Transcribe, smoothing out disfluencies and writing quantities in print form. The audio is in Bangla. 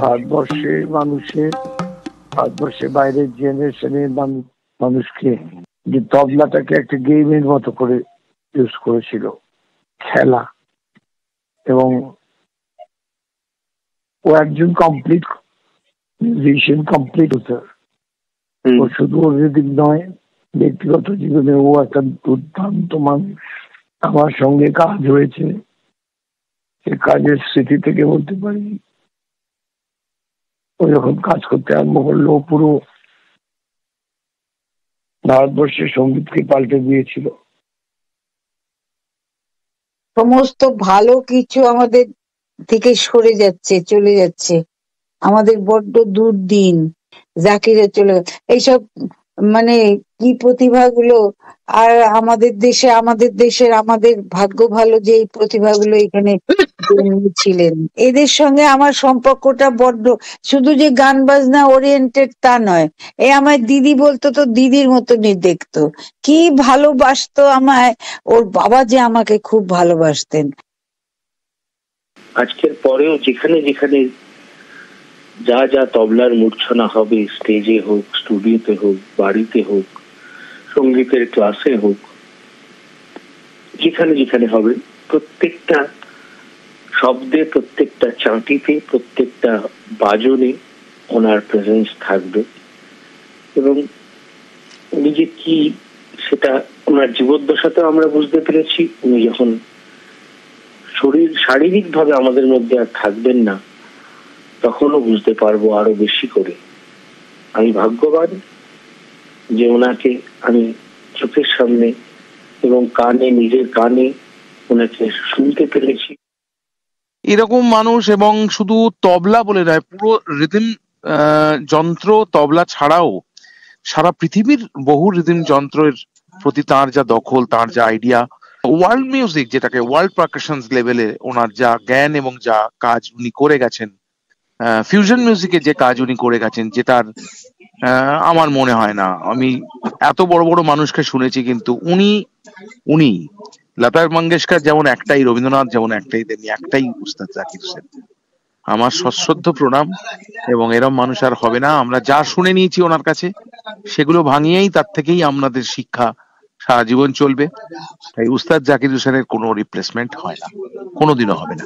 ভারতবর্ষের বাইরের জেনারেশনের মানুষকে যে তবলাটাকে একটা গেমের মতো করে ইউজ করেছিল, খেলা। এবং ও একজন কমপ্লিট মিউজিশিয়ান, কমপ্লিট। ও শুধু রিদিম নয়, ব্যক্তিগত জীবনে ও একটা দুর্দান্ত মানুষ। আমার সঙ্গে কাজ হয়েছে, সে কাজের স্মৃতি থেকে বলতে পারি, ও যখন কাজ করতে আরম্ভ করলো পুরো ভারতবর্ষের সঙ্গীতকে পাল্টে দিয়েছিল। সমস্ত ভালো কিছু আমাদের থেকে সরে যাচ্ছে, চলে যাচ্ছে, আমাদের বড্ড দুর্দিন। জাকিরে চলে এইসব, মানে কি প্রতিভাগুলো। আর আমাদের দেশের আমাদের ভাগ্য ভালো যে এই প্রতিভাগুলো এখানে জন্মেছিলেন। এদের সঙ্গে আমার সম্পর্কটা বড্ড, শুধু যে গান বাজনা ওরিয়েন্টেড তা নয়। আমার দিদি বলতো, তো দিদির মতনই দেখতো, কি ভালোবাসতো আমায়। ওর বাবা যে আমাকে খুব ভালোবাসতেন। আজকের পরেও যেখানে যেখানে যা যা তবলার মূর্ছনা হবে, স্টেজে হোক, স্টুডিওতে হোক, বাড়িতে হোক, সঙ্গীতের ক্লাসে হোক, যেখানে যেখানে হবে, প্রত্যেকটা শব্দে, প্রত্যেকটা চাঁটিতে, প্রত্যেকটা বাজনে ওনার প্রেজেন্স থাকবে। এবং উনি যে কি, সেটা ওনার জীবদ্দশাতেও আমরা বুঝতে পেরেছি। উনি যখন শারীরিক ভাবে আমাদের মধ্যে আর থাকবেন না, তখনও বুঝতে পারবো আরো বেশি করে। আমি ভাগ্যবান যে ওনাকে আমি চোখের সামনে এবং কানে, নিজের কানে ওনাকে শুনতে পেরেছি। এরকম মানুষ, এবং শুধু তবলা বলে নয়, পুরো রিদিম যন্ত্র, তবলা ছাড়াও সারা পৃথিবীর বহু রিদিম যন্ত্রের প্রতি তার যা দখল, তার যা আইডিয়া, ওয়ার্ল্ড মিউজিক যেটাকে ওয়ার্ল্ড পারকাশনস লেভেলে ওনার যা জ্ঞান এবং যা কাজ উনি করে গেছেন, ফিউশন মিউজিকে যে কাজ উনি করে গেছেন, যেটার আমার মনে হয় না আমি এত বড় বড় মানুষকে শুনেছি, কিন্তু উনি লতা মঙ্গেশকর যেমন একটাই, রবীন্দ্রনাথ যেমন একটাই, তেমনি একটাই উস্তাদ জাকির হোসেন। আমার সশ্রদ্ধ প্রণাম। এবং এরম মানুষ আর হবে না। আমরা যা শুনে নিয়েছি ওনার কাছে, সেগুলো ভাঙিয়েই তার থেকেই আমাদের শিক্ষা সারা জীবন চলবে। তাই উস্তাদ জাকির হোসেনের কোনো রিপ্লেসমেন্ট হয় না, কোনোদিনও হবে না।